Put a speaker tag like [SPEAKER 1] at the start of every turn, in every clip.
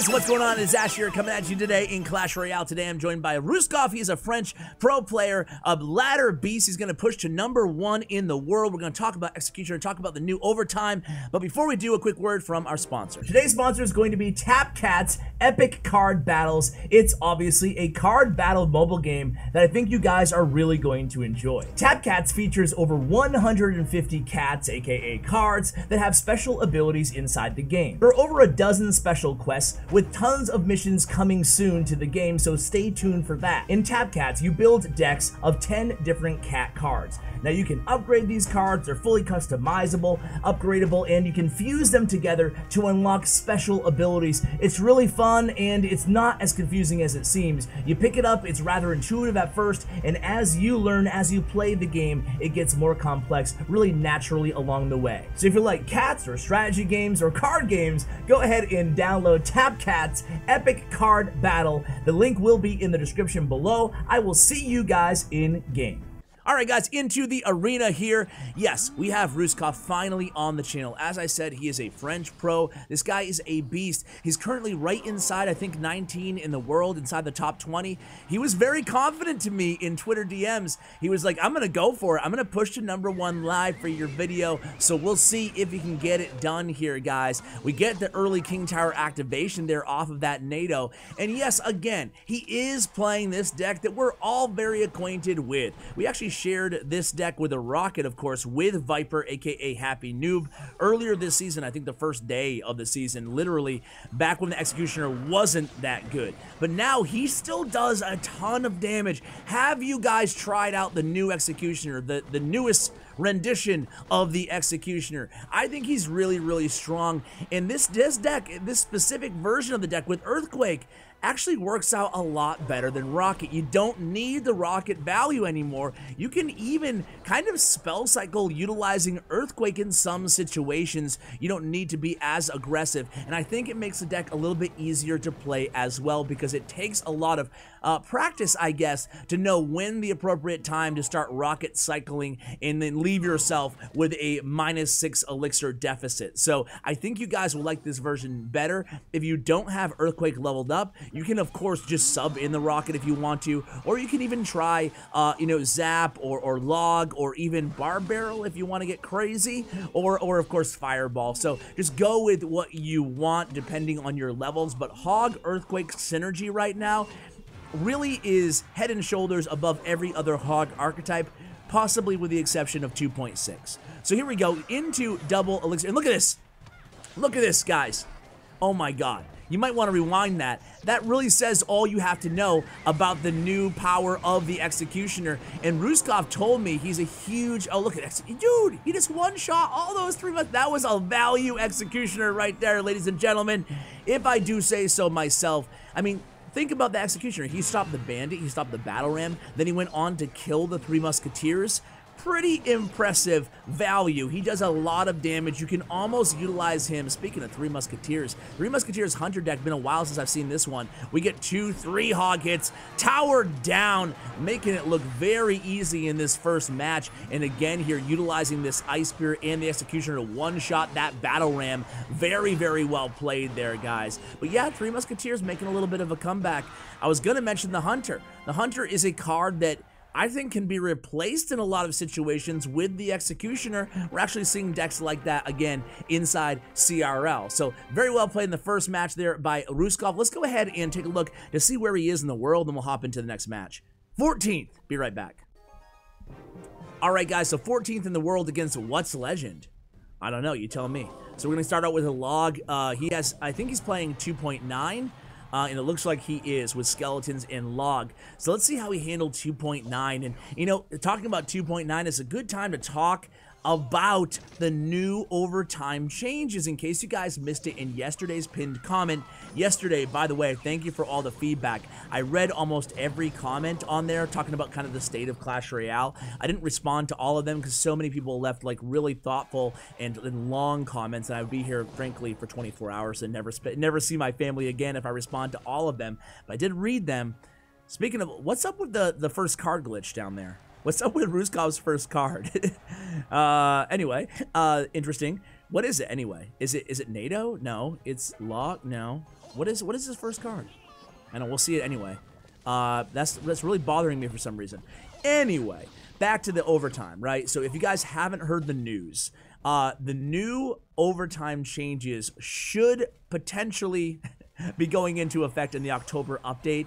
[SPEAKER 1] guys, what's going on? It's Ash here coming at you today in Clash Royale. Today I'm joined by Ruusskov. He's a French pro player, a ladder beast. He's going to push to #1 in the world. We're going to talk about execution and talk about the new overtime. But before we do, a quick word from our sponsor. Today's sponsor is going to be TapCat's Epic Card Battles. It's obviously a card battle mobile game that I think you guys are really going to enjoy. TapCats features over 150 cats, aka cards, that have special abilities inside the game. There are over a dozen special quests with tons of missions coming soon to the game, so stay tuned for that. In TapCats, you build decks of 10 different cat cards. Now you can upgrade these cards, they're fully customizable, upgradable, and you can fuse them together to unlock special abilities. It's really fun and it's not as confusing as it seems. You pick it up, it's rather intuitive at first, and as you learn, as you play the game, it gets more complex really naturally along the way. So if you like cats or strategy games or card games, go ahead and download TapCat's Epic Card Battle. The link will be in the description below. I will see you guys in game. Alright guys, into the arena here. Yes, we have Ruusskov finally on the channel. As I said, he is a French pro. This guy is a beast. He's currently right inside, I think, 19 in the world, inside the top 20. He was very confident to me in Twitter DMs. He was like, I'm going to go for it. I'm going to push to #1 live for your video. So we'll see if he can get it done here, guys. We get the early King Tower activation there off of that NATO. And yes, again, he is playing this deck that we're all very acquainted with. We actually shared this deck with a Rocket, of course, with Viiper, aka Happy Noob, earlier this season. I think the first day of the season, literally back when the Executioner wasn't that good. But now he still does a ton of damage. Have you guys tried out the new Executioner, the newest rendition of the Executioner? I think he's really, really strong. And this deck, this specific version of the deck with Earthquake, actually works out a lot better than Rocket. You don't need the Rocket value anymore. You can even kind of spell cycle utilizing Earthquake in some situations. You don't need to be as aggressive, and I think it makes the deck a little bit easier to play as well, because it takes a lot of practice, I guess, to know when the appropriate time to start Rocket cycling and then leave yourself with a -6 elixir deficit. So I think you guys will like this version better. If you don't have Earthquake leveled up, you can of course just sub in the Rocket if you want to, or you can even try Zap or Log, or even Bar Barrel if you want to get crazy, or of course Fireball. So just go with what you want depending on your levels. But Hog Earthquake synergy right now really is head and shoulders above every other Hog archetype, possibly with the exception of 2.6. So here we go into double elixir, and look at this. Look at this, guys. Oh my god. You might want to rewind that. That really says all you have to know about the new power of the Executioner. And Ruusskov told me he's a huge, oh look at that, dude, he just one-shot all those 3 months. That was a value Executioner right there, ladies and gentlemen, if I do say so myself. I mean, think about the Executioner. He stopped the Bandit, he stopped the Battle Ram, then he went on to kill the 3 Musketeers. Pretty impressive value. He does a lot of damage. You can almost utilize him. Speaking of 3 Musketeers, 3 Musketeers Hunter deck, been a while since I've seen this one. We get 2-3 Hog hits, tower down, making it look very easy in this first match. And again here, utilizing this Ice Spear and the Executioner to one-shot that Battle Ram. Very, very well played there, guys. But yeah, 3 Musketeers making a little bit of a comeback. I was going to mention the Hunter. The Hunter is a card that I think can be replaced in a lot of situations with the Executioner. We're actually seeing decks like that again inside CRL. So very well played in the first match there by Ruusskov. Let's go ahead and take a look to see where he is in the world, and we'll hop into the next match. 14th. Be right back. All right, guys, so 14th in the world against what's legend? I don't know. You tell me. So we're going to start out with a Log. He has, I think he's playing 2.9. And it looks like he is with Skeletons and Log. So let's see how he handled 2.9. And, you know, talking about 2.9 is a good time to talk about the new overtime changes, in case you guys missed it in yesterday's pinned comment. Yesterday, by the way, thank you for all the feedback. I read almost every comment on there talking about kind of the state of Clash Royale. I didn't respond to all of them because so many people left like really thoughtful and long comments, and I would be here frankly for 24 hours and never see my family again if I respond to all of them. But I did read them. Speaking of, what's up with the first card glitch down there? What's up with Ruusskov's first card? Anyway, interesting. What is it anyway? Is it NATO? No. It's Log? No. What is his first card? I know, we'll see it anyway. That's really bothering me for some reason. Anyway, back to the overtime, right? So if you guys haven't heard the news, the new overtime changes should potentially be going into effect in the October update.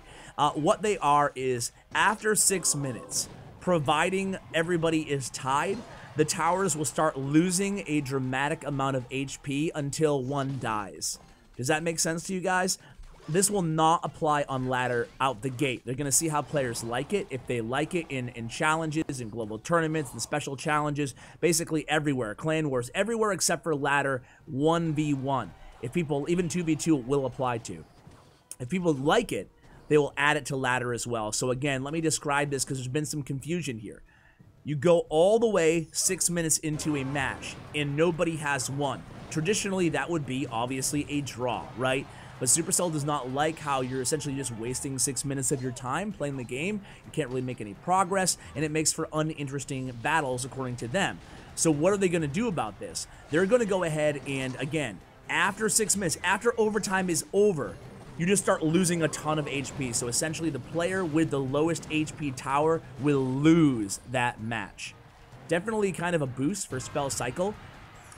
[SPEAKER 1] What they are is after 6 minutes, providing everybody is tied, the towers will start losing a dramatic amount of HP until one dies. Does that make sense to you guys? This will not apply on ladder out the gate. They're going to see how players like it. If they like it in challenges, in global tournaments, in special challenges, basically everywhere. Clan wars, everywhere except for ladder 1v1. If people, even 2v2 will apply to. If people like it, they will add it to ladder as well. So again, let me describe this because there's been some confusion here. You go all the way 6 minutes into a match and nobody has won. Traditionally, that would be obviously a draw, right? But Supercell does not like how you're essentially just wasting 6 minutes of your time playing the game. You can't really make any progress, and it makes for uninteresting battles according to them. So what are they going to do about this? They're going to go ahead and, again, after 6 minutes, after overtime is over, you just start losing a ton of HP. So essentially the player with the lowest HP tower will lose that match. Definitely kind of a boost for spell cycle.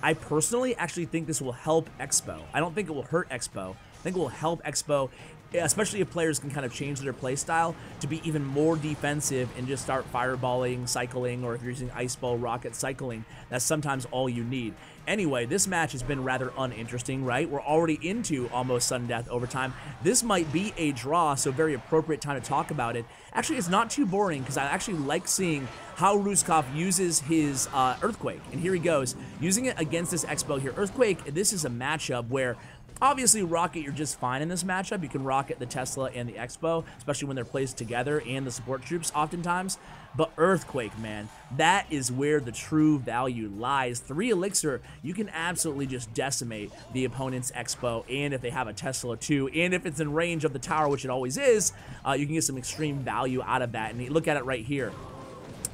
[SPEAKER 1] I personally actually think this will help Expo. I don't think it will hurt Expo. I think it will help Expo, especially if players can kind of change their play style to be even more defensive and just start fireballing, cycling, or if you're using ice ball, rocket, cycling. That's sometimes all you need. Anyway, this match has been rather uninteresting, right? We're already into almost sudden death overtime. This might be a draw, so very appropriate time to talk about it. Actually, it's not too boring because I actually like seeing how Ruusskov uses his Earthquake. And here he goes, using it against this Expo here. Earthquake, this is a matchup where obviously Rocket, you're just fine in this matchup. You can Rocket the Tesla and the Expo, especially when they're placed together, and the support troops oftentimes. But Earthquake, man, that is where the true value lies. 3 Elixir, you can absolutely just decimate the opponent's Expo, and if they have a Tesla too, and if it's in range of the tower, which it always is, you can get some extreme value out of that. And look at it right here.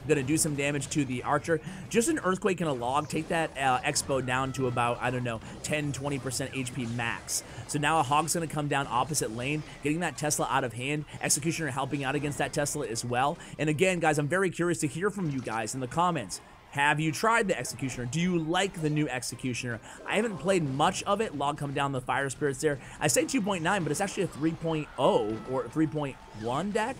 [SPEAKER 1] Gonna do some damage to the archer. Just an Earthquake and a log, take that Expo down to about, I don't know, 10-20% HP max. So now a Hog's gonna come down opposite lane, getting that Tesla out of hand. Executioner helping out against that Tesla as well. And again, guys, I'm very curious to hear from you guys in the comments. Have you tried the Executioner? Do you like the new Executioner? I haven't played much of it. Log come down the Fire Spirits there. I say 2.9, but it's actually a 3.0 or 3.1 deck.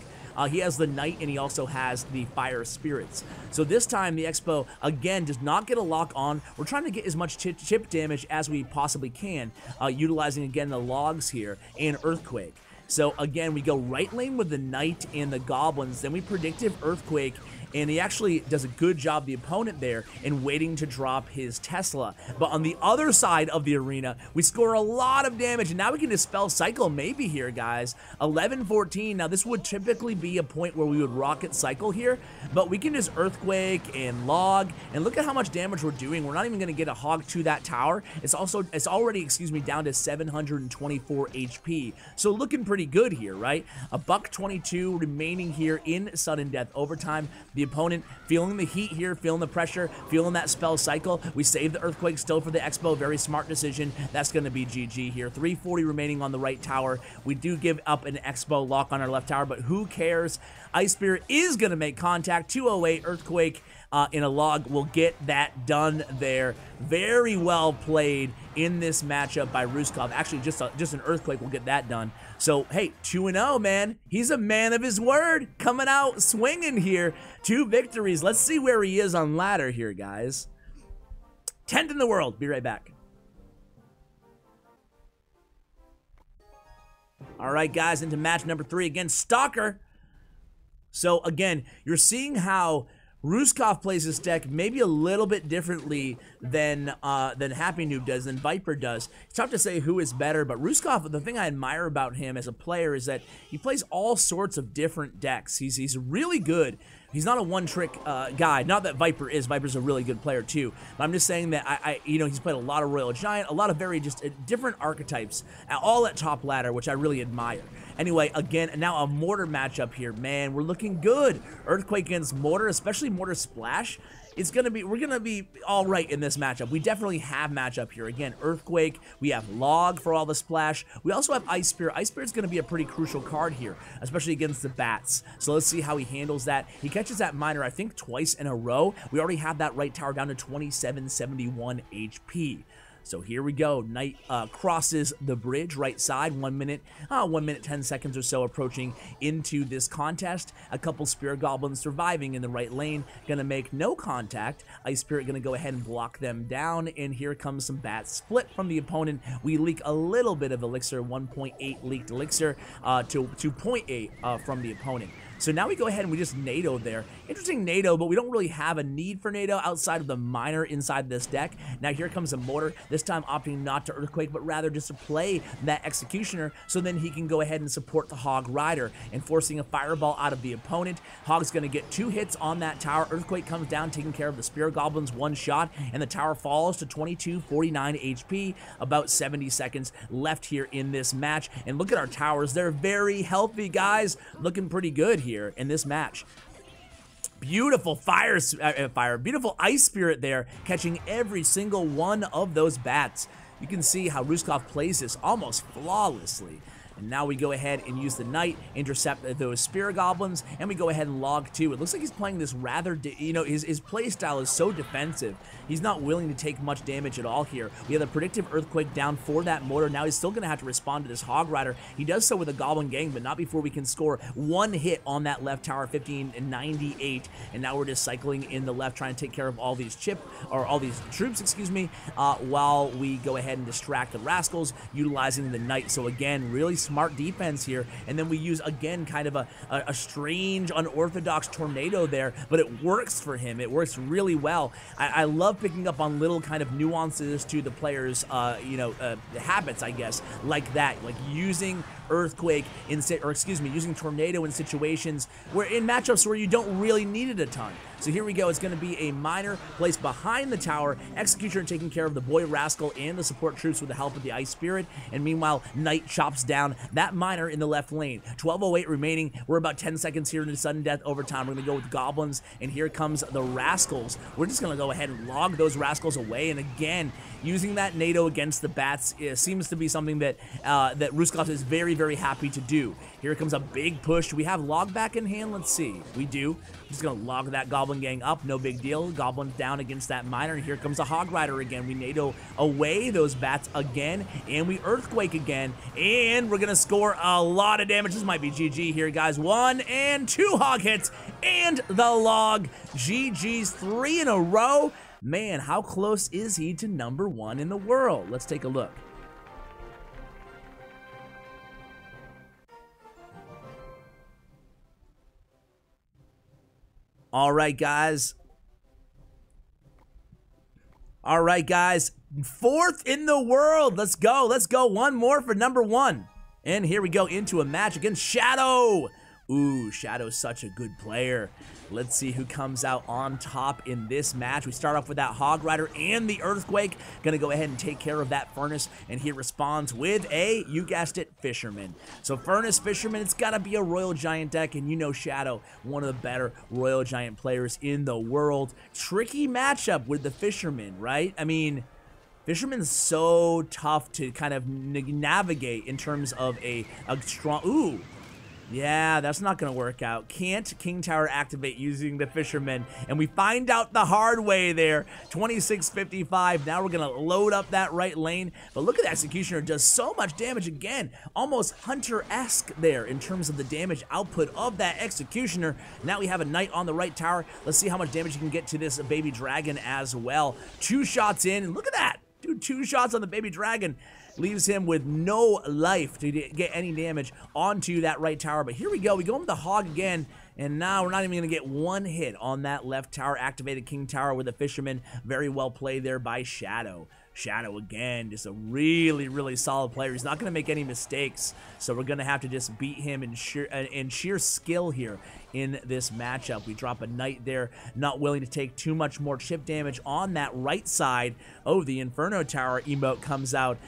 [SPEAKER 1] He has the Knight, and he also has the Fire Spirits. So this time, the Expo, again, does not get a lock on. We're trying to get as much chip damage as we possibly can, utilizing, again, the logs here and Earthquake. So, again, we go right lane with the Knight and the Goblins. Then we Predictive Earthquake, and he actually does a good job, the opponent there, in waiting to drop his Tesla. But on the other side of the arena, we score a lot of damage, and now we can dispel cycle maybe here, guys. 11-14. Now, this would typically be a point where we would rocket cycle here, but we can just Earthquake and log, and look at how much damage we're doing. We're not even going to get a Hog to that tower. It's already, excuse me, down to 724 HP. So looking pretty good here, right? A $122 remaining here in sudden death overtime. The opponent feeling the heat here, feeling the pressure, feeling that spell cycle. We save the Earthquake still for the Expo. Very smart decision. That's going to be GG here. 340 remaining on the right tower. We do give up an Expo lock on our left tower, but who cares? Ice Spirit is going to make contact. 208 Earthquake in a log will get that done there. Very well played in this matchup by Ruusskov. Actually, just an Earthquake will get that done. So, hey, 2-0, man. He's a man of his word. Coming out swinging here. 2 victories. Let's see where he is on ladder here, guys. 10th in the world. Be right back. All right, guys, into match number 3 against Stalker. So, again, you're seeing how Ruusskov plays this deck maybe a little bit differently than Happy Noob does, than Viiper does. It's tough to say who is better, but Ruusskov, the thing I admire about him as a player is that he plays all sorts of different decks. He's really good. He's not a one-trick guy. Not that Viiper is. Viper's a really good player too. But I'm just saying that he's played a lot of Royal Giant, a lot of very just different archetypes, all at top ladder, which I really admire. Anyway, again, now a Mortar matchup here. Man, we're looking good. Earthquake against Mortar, especially Mortar Splash. we're gonna be all right in this matchup. We definitely have matchup here. Again, Earthquake, we have Log for all the splash. We also have Ice Spirit. Ice Spirit's gonna be a pretty crucial card here, especially against the bats. So let's see how he handles that. He catches that miner, I think, twice in a row. We already have that right tower down to 2771 HP. So here we go. Knight crosses the bridge, right side. 1 minute, 1 minute 10 seconds or so approaching into this contest. A couple Spirit Goblins surviving in the right lane. Gonna make no contact. Ice Spirit gonna go ahead and block them down. And here comes some bat split from the opponent. We leak a little bit of elixir, 1.8 leaked elixir to 0.8 from the opponent. So now we go ahead and we just NATO there. Interesting NATO, but we don't really have a need for NATO outside of the miner inside this deck. Now here comes a mortar, this time opting not to Earthquake, but rather just to play that Executioner, so then he can go ahead and support the Hog Rider, and forcing a Fireball out of the opponent. Hog's gonna get 2 hits on that tower. Earthquake comes down, taking care of the Spirit Goblins, 1 shot, and the tower falls to 2249 HP. About 70 seconds left here in this match. And look at our towers, they're very healthy, guys. Looking pretty good here in this match. Beautiful beautiful Ice Spirit there, catching every single one of those bats. You can see how Ruusskov plays this almost flawlessly. And now we go ahead and use the Knight, intercept those Spirit Goblins, and we go ahead and log 2. It looks like he's playing this rather, his play style is so defensive. He's not willing to take much damage at all here. We have a predictive Earthquake down for that mortar. Now he's still going to have to respond to this Hog Rider. He does so with a Goblin Gang, but not before we can score 1 hit on that left tower, 1598. And now we're just cycling in the left, trying to take care of all these troops, excuse me, while we go ahead and distract the Rascals, utilizing the Knight. So again, really smart defense here, and then we use again kind of a strange unorthodox tornado there, but it works for him. It works really well. I love picking up on little kind of nuances to the players habits, I guess, like that, like using Earthquake using Tornado in situations where in matchups where you don't really need it a ton. So here we go. It's going to be a miner placed behind the tower, Executioner taking care of the Boy Rascal and the support troops with the help of the Ice Spirit, and meanwhile Knight chops down that miner in the left lane. 12:08 remaining. We're about 10 seconds here into sudden death overtime. We're going to go with Goblins, and here comes the Rascals. We're just going to go ahead and log those Rascals away, and again, using that NATO against the bats seems to be something that that Ruusskov is very, very happy to do. Here comes a big push. Do we have log back in hand? Let's see. We do. Just gonna log that Goblin Gang up. No big deal. Goblins down against that miner. And here comes a Hog Rider again. We NATO away those bats again, and we Earthquake again, and we're gonna score a lot of damage. This might be GG here, guys. 1 and 2 Hog hits, and the log. GG's 3 in a row. Man, how close is he to #1 in the world? Let's take a look. All right, guys. 4th in the world. Let's go. Let's go. 1 more for #1. And here we go into a match against Shadow. Ooh, Shadow's such a good player. Let's see who comes out on top in this match. We start off with that Hog Rider and the Earthquake. Gonna go ahead and take care of that Furnace, and he responds with a, you guessed it, Fisherman. So Furnace, Fisherman, it's gotta be a Royal Giant deck, and you know Shadow, one of the better Royal Giant players in the world. Tricky matchup with the Fisherman, right? I mean, Fisherman's so tough to kind of navigate in terms of a strong, ooh. Yeah, that's not going to work out. Can't King Tower activate using the Fisherman. And we find out the hard way there. 2655. Now we're going to load up that right lane. But look at the Executioner. Does so much damage again. Almost Hunter-esque there in terms of the damage output of that Executioner. Now we have a Knight on the right tower. Let's see how much damage you can get to this Baby Dragon as well. 2 shots in. And look at that. Dude, 2 shots on the Baby Dragon. Leaves him with no life to get any damage onto that right tower. But here we go. We go into the Hog again. And now we're not even going to get 1 hit on that left tower. Activated King Tower with a Fisherman. Very well played there by Shadow. Shadow again, just a really, really solid player. He's not going to make any mistakes, so we're going to have to just beat him in sheer skill here. in this matchup. We drop a Knight there, not willing to take too much more chip damage on that right side. Oh, the Inferno Tower emote comes out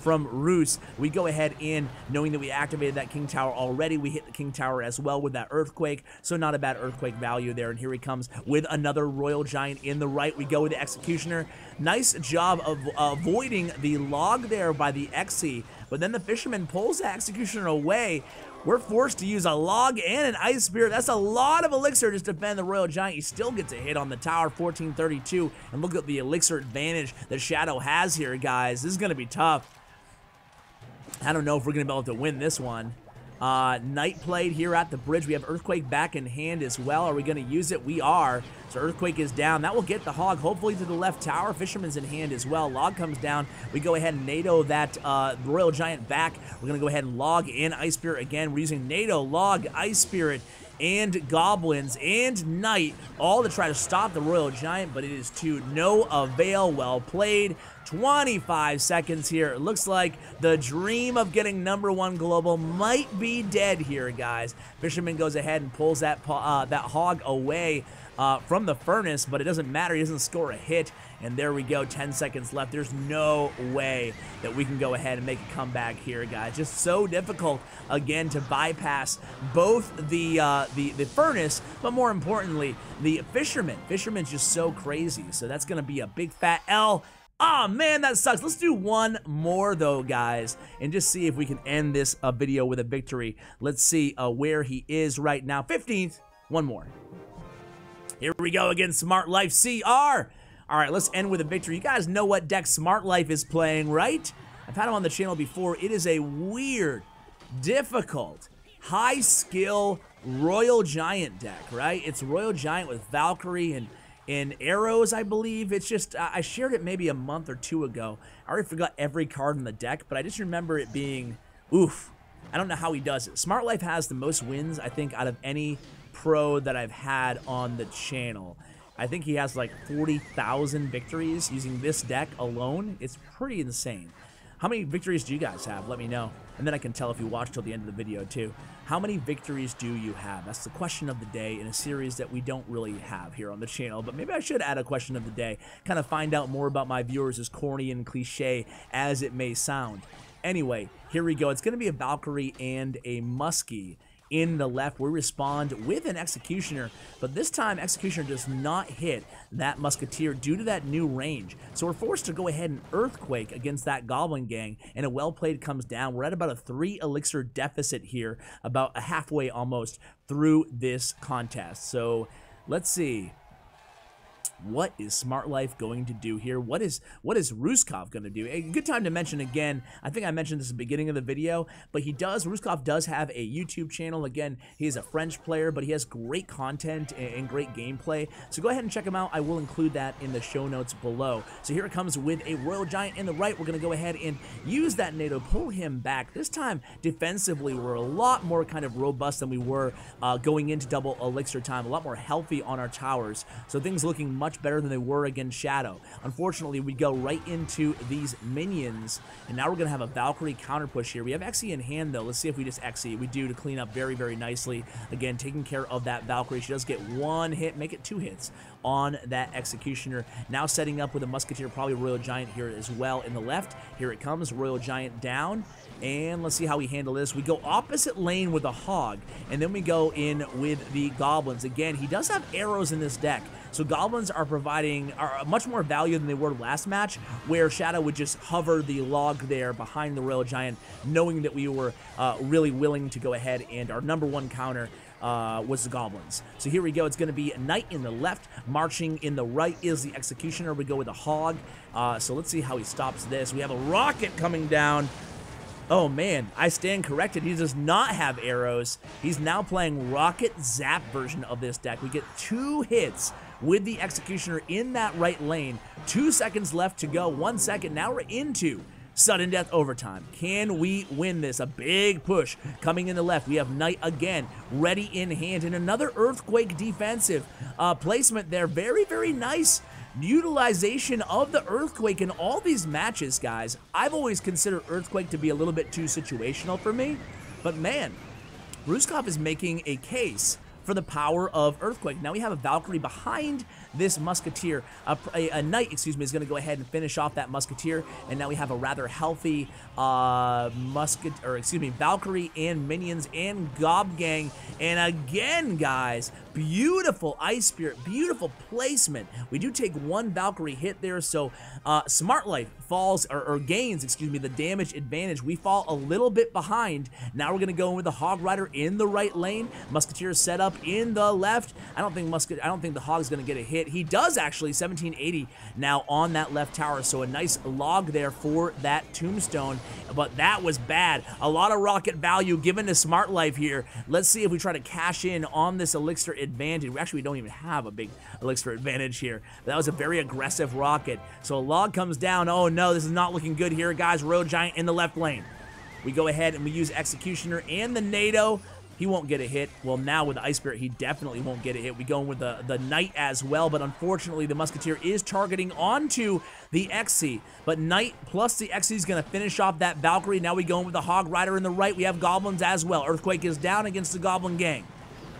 [SPEAKER 1] from Roos. We go ahead in, knowing that we activated that King Tower already. We hit the King Tower as well with that Earthquake, so not a bad Earthquake value there. And here he comes with another Royal Giant in the right. We go with the Executioner. Nice job of avoiding the log there by the Exy, but then the Fisherman pulls the Executioner away. We're forced to use a log and an Ice Spirit. That's a lot of elixir just to defend the Royal Giant. He still gets a hit on the tower, 1432. And look at the elixir advantage that Shadow has here, guys. This is going to be tough. I don't know if we're going to be able to win this one. Knight played here at the bridge. We have Earthquake back in hand as well. Are we going to use it? We are. So Earthquake is down. That will get the Hog hopefully to the left tower. Fisherman's in hand as well. Log comes down. We go ahead and NATO that Royal Giant back. We're going to go ahead and log in Ice Spirit again. We're using NATO, log, Ice Spirit, and Goblins and Knight, all to try to stop the Royal Giant, but it is to no avail. Well played. 25 seconds here. It looks like the dream of getting #1 global might be dead here, guys. Fisherman goes ahead and pulls that Hog away from the furnace, but it doesn't matter. He doesn't score a hit. And there we go, 10 seconds left. There's no way that we can go ahead and make a comeback here, guys. Just so difficult, again, to bypass both the furnace, but more importantly, the Fisherman. Fisherman's just so crazy. So that's going to be a big fat L. Oh man, that sucks. Let's do one more though, guys, and just see if we can end this video with a victory. Let's see where he is right now. 15th. One more. Here we go again, Smart Life CR. All right, let's end with a victory. You guys know what deck Smart Life is playing, right? I've had him on the channel before. It is a weird, difficult, high-skill Royal Giant deck, right? It's Royal Giant with Valkyrie and arrows, I believe. It's just, I shared it maybe a month or two ago. I already forgot every card in the deck, but I just remember it being, oof. I don't know how he does it. Smart Life has the most wins, I think, out of any pro that I've had on the channel. I think he has like 40,000 victories using this deck alone. It's pretty insane. How many victories do you guys have? Let me know. And then I can tell if you watch till the end of the video too. How many victories do you have? That's the question of the day in a series that we don't really have here on the channel. But maybe I should add a question of the day. Kind of find out more about my viewers, as corny and cliche as it may sound. Anyway, here we go. It's going to be a Valkyrie and a Muskie. In the left, we respond with an Executioner, but this time Executioner does not hit that Musketeer due to that new range. So we're forced to go ahead and Earthquake against that Goblin Gang, and a Well Played comes down. We're at about a 3 elixir deficit here, about a halfway almost through this contest. So let's see. What is Smart Life going to do here? What is Ruusskov going to do? A good time to mention again, I think I mentioned this at the beginning of the video, but Ruusskov does have a YouTube channel. Again, he is a French player, but he has great content and great gameplay. So go ahead and check him out. I will include that in the show notes below. So here it comes with a Royal Giant in the right. We're going to go ahead and use that NATO, pull him back. This time, defensively, we're a lot more kind of robust than we were going into double elixir time. A lot more healthy on our towers. So things looking much better than they were against Shadow. Unfortunately, we go right into these minions, and now we're going to have a Valkyrie counter push here. We have Exy in hand, though. Let's see if we just Exy. We do to clean up very, very nicely. Again, taking care of that Valkyrie. She does get one hit, make it 2 hits on that Executioner. Now setting up with a Musketeer, probably Royal Giant here as well in the left. Here it comes, Royal Giant down. And let's see how we handle this. We go opposite lane with a Hog, and then we go in with the Goblins. Again, he does have arrows in this deck, so Goblins are providing much more value than they were last match, where Shadow would just hover the log there behind the Royal Giant, knowing that we were really willing to go ahead, and our #1 counter was the Goblins. So here we go. It's going to be a Knight in the left. Marching in the right is the Executioner. We go with a Hog. So let's see how he stops this. We have a Rocket coming down. Oh man, I stand corrected. He does not have arrows. He's now playing Rocket Zap version of this deck. We get 2 hits with the Executioner in that right lane. 2 seconds left to go. 1 second. Now we're into sudden death overtime. Can we win this? A big push coming in the left. We have Knight again, ready in hand, and another Earthquake defensive placement there. Very, very nice utilization of the Earthquake in all these matches, guys. I've always considered Earthquake to be a little bit too situational for me, but man, Ruusskov is making a case for the power of Earthquake. Now we have a Valkyrie behind this Musketeer. A Knight, excuse me, is going to go ahead and finish off that Musketeer, and now we have a rather healthy Valkyrie and minions and Gob Gang. And again, guys, beautiful Ice Spirit, beautiful placement. We do take one Valkyrie hit there, so Smart Life falls, or gains, excuse me, the damage advantage. We fall a little bit behind. Now we're gonna go in with the Hog Rider in the right lane. Musketeer set up in the left. I don't think the Hog's gonna get a hit. He does actually, 1780 now on that left tower, so a nice log there for that tombstone, but that was bad. A lot of rocket value given to Smart Life here. Let's see if we try to cash in on this elixir advantage. We don't even have a big elixir advantage here. That was a very aggressive rocket. So a log comes down. Oh no, this is not looking good here, guys. Road Giant in the left lane. We go ahead and we use Executioner and the NATO. He won't get a hit. Well, now with the Ice Spirit, he definitely won't get a hit. We go in with the Knight as well, but unfortunately, the Musketeer is targeting onto the XC. But Knight plus the XC is going to finish off that Valkyrie. Now we go in with the Hog Rider in the right. We have Goblins as well. Earthquake is down against the Goblin Gang.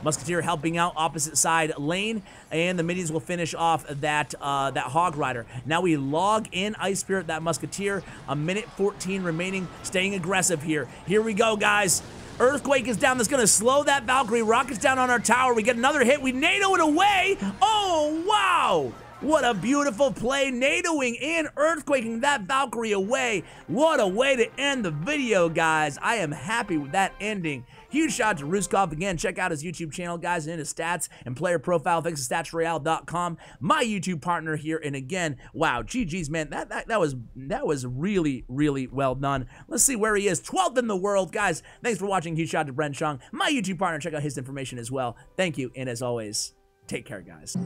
[SPEAKER 1] Musketeer helping out opposite side lane, and the minions will finish off that Hog Rider. Now we log in Ice Spirit, that Musketeer. A minute 14 remaining, staying aggressive here. Here we go, guys. Earthquake is down. That's going to slow that Valkyrie. Rockets down on our tower. We get another hit. We NATO it away. Oh, wow. What a beautiful play, NATOing and Earthquaking that Valkyrie away. What a way to end the video, guys. I am happy with that ending. Huge shout out to Ruusskov. Again, check out his YouTube channel, guys, and his stats and player profile. Thanks to StatsRoyale.com, my YouTube partner here. And again, wow, GG's, man. That was really, really well done. Let's see where he is. 12th in the world, guys. Thanks for watching. Huge shout out to Bren Chong, my YouTube partner. Check out his information as well. Thank you, and as always, take care, guys.